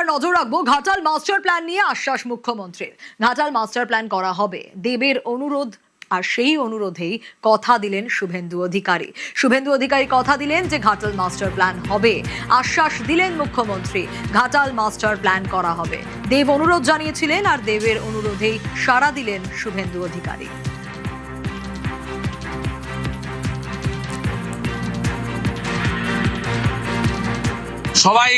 এবার নজর রাখবো ঘাটাল মাস্টার প্ল্যান নিয়ে আশ্বাস মুখ্যমন্ত্রীর। ঘাটাল মাস্টার প্ল্যান করা হবে, দেবের অনুরোধ, আর সেই অনুরোধেই কথা দিলেন শুভেন্দু অধিকারী। শুভেন্দু অধিকারী কথা দিলেন যে ঘাটাল মাস্টার প্ল্যান হবে, আশ্বাস দিলেন মুখ্যমন্ত্রী ঘাটাল মাস্টার প্ল্যান করা হবে। দেব অনুরোধ জানিয়েছিলেন আর দেবের অনুরোধেই সাড়া দিলেন শুভেন্দু অধিকারী। সবাই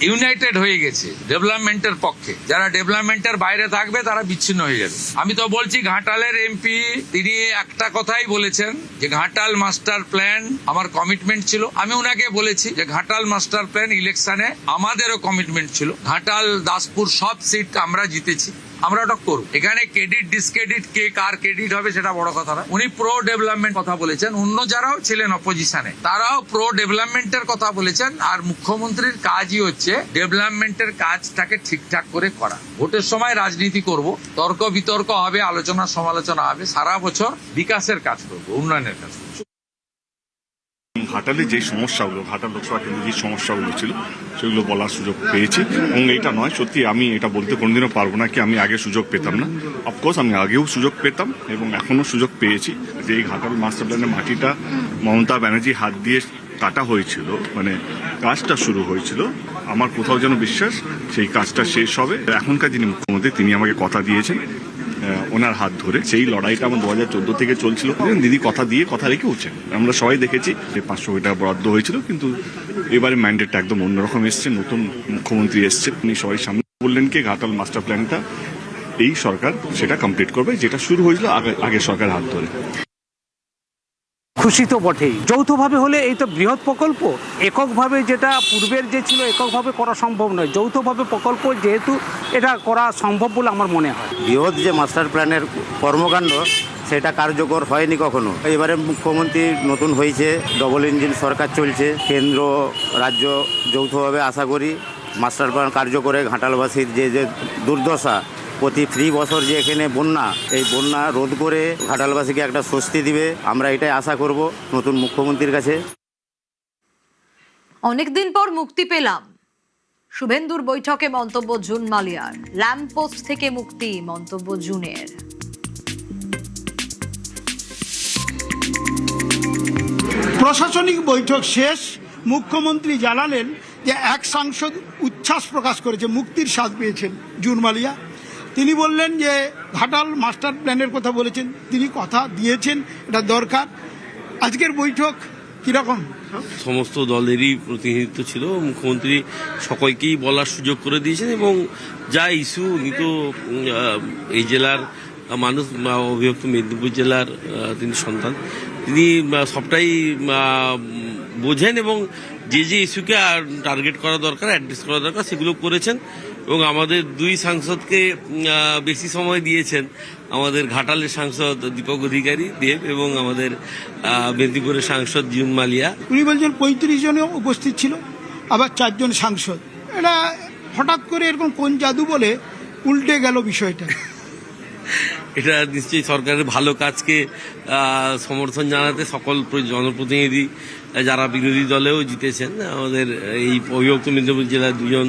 ইউনাইটেড হয়ে গেছে ডেভেলপমেন্টের পক্ষে, যারা ডেভেলপমেন্টের বাইরে থাকবে তারা বিচ্ছিন্ন হয়ে যাবে। আমি তো বলছি ঘাটালের এমপি তিনি একটা কথাই বলেছেন যে ঘাটাল মাস্টার প্ল্যান আমার কমিটমেন্ট ছিল। আমি ওনাকে বলেছি যে ঘাটাল মাস্টার প্ল্যান ইলেকশনে আমাদেরও কমিটমেন্ট ছিল। ঘাটাল দাসপুর সব সিট আমরা জিতেছি, আমরা ওটা করব। এখানে ক্রেডিট ডিসক্রেডিট কে কার ক্রেডিট হবে সেটা বড় কথা না। উনি প্রো ডেভেলপমেন্ট কথা বলেছেন, অন্য যারাও ছিলেন অপোজিশনে তারাও প্রো ডেভেলপমেন্টের কথা বলেছেন। আর মুখ্যমন্ত্রীর কাজই হচ্ছে ডেভেলপমেন্টের কাজটাকে ঠিকঠাক করে করা। ভোটের সময় রাজনীতি করব, তর্ক বিতর্ক হবে, আলোচনা সমালোচনা হবে, সারা বছর বিকাশের কাজ করব, উন্নয়নের কাজ করব। ঘাটালে যে সমস্যাগুলো, ঘাটাল লোকসভা কেন্দ্রে যে সমস্যাগুলো ছিল সেগুলো বলার সুযোগ পেয়েছি। এবং এটা নয়, সত্যি আমি এটা বলতে কোনোদিনও পারবো না কি আমি আগে সুযোগ পেতাম না। অফকোর্স আমি আগেও সুযোগ পেতাম এবং এখনও সুযোগ পেয়েছি। যে এই ঘাটাল মাস্টার প্ল্যানের মাটিটা মমতা ব্যানার্জি হাত দিয়ে কাটা হয়েছিল, মানে কাজটা শুরু হয়েছিল, আমার কোথাও যেন বিশ্বাস সেই কাজটা শেষ হবে। এখনকার যিনি মুখ্যমন্ত্রী তিনি আমাকে কথা দিয়েছেন ওনার হাত ধরে, সেই লড়াইটা আমার 2014 থেকে চলছিল। দিদি কথা দিয়ে কথা রেখেওছেন। আমরা সবাই দেখেছি যে 500 কোটি টাকা বরাদ্দ হয়েছিল, কিন্তু এবারে ম্যান্ডেটটা একদম অন্যরকম এসছে, নতুন মুখ্যমন্ত্রী এসছে। উনি সবাই সামনে বললেন কি ঘাটাল মাস্টার প্ল্যানটা এই সরকার সেটা কমপ্লিট করবে, যেটা শুরু হয়েছিল আগে সরকার হাত ধরে। খুশি তো বটেই, যৌথভাবে হলে এই তো বৃহৎ প্রকল্প। এককভাবে যেটা পূর্বের যে ছিল এককভাবে করা সম্ভব নয়, যৌথভাবে প্রকল্প যেহেতু এটা করা সম্ভব বলে আমার মনে হয়। বৃহৎ যে মাস্টার প্ল্যানের কর্মকাণ্ড সেটা কার্যকর হয়নি কখনো। এবারে মুখ্যমন্ত্রী নতুন হয়েছে, ডবল ইঞ্জিন সরকার চলছে, কেন্দ্র রাজ্য যৌথভাবে আশা করি মাস্টার প্ল্যান কার্যকরে ঘাটালবাসীর যে দুর্দশা, প্রতি 3 বছর যে এখানে বন্যা, এই বন্যা রোধ করে ঘাটালবাসীকে একটা স্বস্তি দিবে, আমরা এটাই আশা করব নতুন মুখ্যমন্ত্রীর কাছে। অনেকদিন পর মুক্তি পেলাম, শুভেন্দুর বৈঠকে মন্তব্য জুন মালিয়ার। ল্যাম্পপোস্ট থেকে মুক্তি, মন্তব্য জুনের। প্রশাসনিক বৈঠক শেষ, মুখ্যমন্ত্রী জানালেন যে এক সাংসদ উচ্ছ্বাস প্রকাশ করেছে, মুক্তির স্বাদ পেয়েছেন জুন মালিয়া। তিনি বললেন যে ঘাটাল মাস্টার প্ল্যানের কথা বলেছেন, তিনি কথা দিয়েছেন, এটা দরকার। আজকের বৈঠক কিরকম? সমস্ত দলেরই প্রতিনিধিত্ব ছিল, মুখ্যমন্ত্রী সকলকেই বলার সুযোগ করে দিয়েছেন এবং যা ইস্যু উনি তো এই জেলার মানুষ, অবিভক্ত মেদিনীপুর জেলার তিনি সন্তান, তিনি সবটাই বোঝেন এবং যে ইস্যুকে টার্গেট করা দরকার, অ্যাড্রেস করা দরকার সেগুলো করেছেন। এবং আমাদের 2 সাংসদকে বেশি সময় দিয়েছেন, আমাদের ঘাটালের সাংসদ দীপক অধিকারী দেব এবং আমাদের মেদিনীপুরের সাংসদ জুন মালিয়া। উনি বলছেন 35 জন উপস্থিত ছিল, আবার 4 জন সাংসদ। এটা হঠাৎ করে এরকম কোন জাদু বলে উল্টে গেল বিষয়টা? এটা নিশ্চয়ই সরকারের ভালো কাজকে সমর্থন জানাতে সকল জনপ্রতিনিধি যারা বিরোধী দলেও জিতেছেন, আমাদের এই অবিভক্ত মেদিনীপুর জেলার 2 জন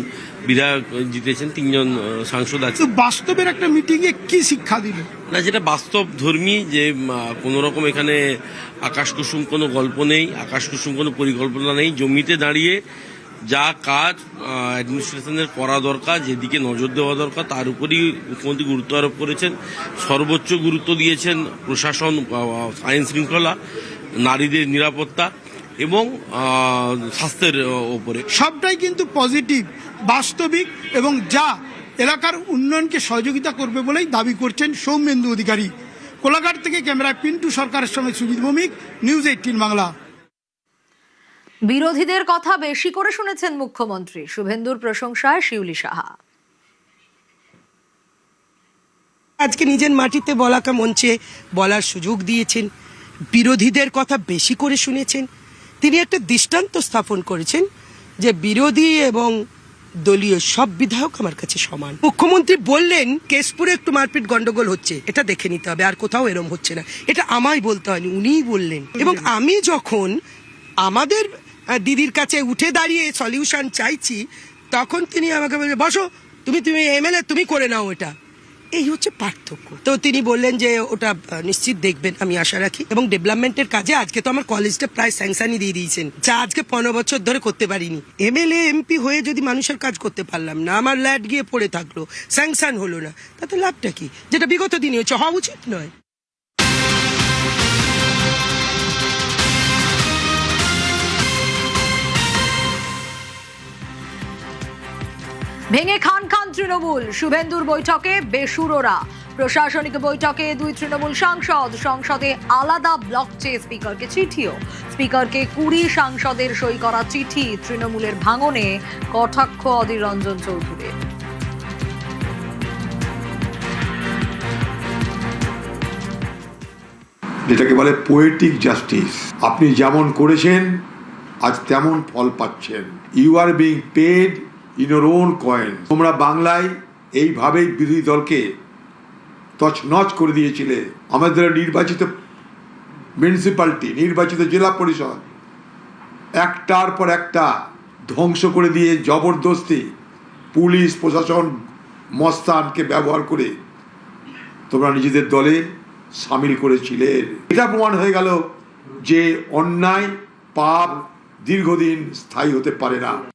বিধায়ক জিতেছেন, 3 জন সাংসদ আছে। বাস্তবের একটা মিটিংয়ে কি শিক্ষা দিল? না, যেটা বাস্তব ধর্মী, যে কোনো রকম এখানে আকাশ কুসুম কোনো গল্প নেই, আকাশ কুসুম কোনো পরিকল্পনা নেই। জমিতে দাঁড়িয়ে যা কাজ অ্যাডমিনিস্ট্রেশনের করা দরকার, যেদিকে নজর দেওয়া দরকার তার উপরই মুখ্যমন্ত্রী গুরুত্ব আরোপ করেছেন। সর্বোচ্চ গুরুত্ব দিয়েছেন প্রশাসন, আইন শৃঙ্খলা, নারীদের নিরাপত্তা এবং স্বাস্থ্যের ওপরে। সবটাই কিন্তু পজিটিভ, বাস্তবিক এবং যা এলাকার উন্নয়নকে সহযোগিতা করবে বলেই দাবি করছেন সৌমেন্দু অধিকারী। কোলাঘাট থেকে ক্যামেরায় পিন্টু সরকারের সঙ্গে সুজিত ভৌমিক, নিউজ 18 বাংলা। বিরোধীদের কথা বেশি করে শুনেছেন মুখ্যমন্ত্রী, শুভেন্দুর প্রশংসায় শিউলি সাহা। আজকে নিজের মাটিতে বলাকা মঞ্চে বলার সুযোগ দিয়েছেন, বিরোধীদের কথা বেশি করে শুনেছেন। তিনি একটা দৃষ্টান্ত স্থাপন করেছেন যে বিরোধী এবং দলীয় সব বিধায়ক আমার কাছে সমান। মুখ্যমন্ত্রী বললেন কেশপুরে একটু মারপিট গন্ডগোল হচ্ছে, এটা দেখে নিতে হবে, আর কোথাও এরম হচ্ছে না। এটা আমায় বলতে হয়নি, উনিই বললেন। এবং আমি যখন আমাদের দিদির কাছে উঠে দাঁড়িয়ে সলিউশন চাইছি, তখন তিনি আমাকে বললেন বসো, তুমি এমএলএ, তুমি করে নাও এটা। এই হচ্ছে পার্থক্য। তো তিনি বললেন যে ওটা নিশ্চিত দেখবেন, আমি আশা রাখি। এবং ডেভেলপমেন্টের কাজে আজকে তো আমার কলেজটা প্রায় স্যাংশনই দিয়ে দিয়েছেন, যা আজকে 15 বছর ধরে করতে পারিনি। এমএলএ এমপি হয়ে যদি মানুষের কাজ করতে পারলাম না, আমার ল্যাড গিয়ে পড়ে থাকলো, স্যাংশন হলো না, তাতে লাভটা কি? যেটা বিগত দিনে হচ্ছে, হওয়া উচিত নয়। ভেঙে খান খান তৃণমূল, শুভেন্দুর বৈঠকে বেসুরোরা। প্রশাসনিক বৈঠকে 2 তৃণমূল সাংসদ, সংসদে আলাদা ব্লক চেয়ে স্পিকারকে চিঠিও। স্পিকারকে 20 সাংসদের সই করা চিঠি, তৃণমূলের ভাঙনে কটাক্ষ অধীর রঞ্জন চৌধুরীর। যেটাকে বলে পোয়েটিক জাস্টিস। আপনি যেমন করেছেন আজ তেমন ফল পাচ্ছেন। You are being paid in your own coin. তোমরা বাংলায় এইভাবেই বিরোধী দলকে তছনছ করে দিয়েছিলে। আমাদের নির্বাচিত মিউনিসিপ্যালিটি, নির্বাচিত জেলা পরিষদ একটার পর একটা ধ্বংস করে দিয়ে জবরদস্তি পুলিশ প্রশাসন মস্তানকে ব্যবহার করে তোমরা নিজেদের দলে সামিল করেছিলে। এটা প্রমাণ হয়ে গেল যে অন্যায় পাপ দীর্ঘদিন স্থায়ী হতে পারে না।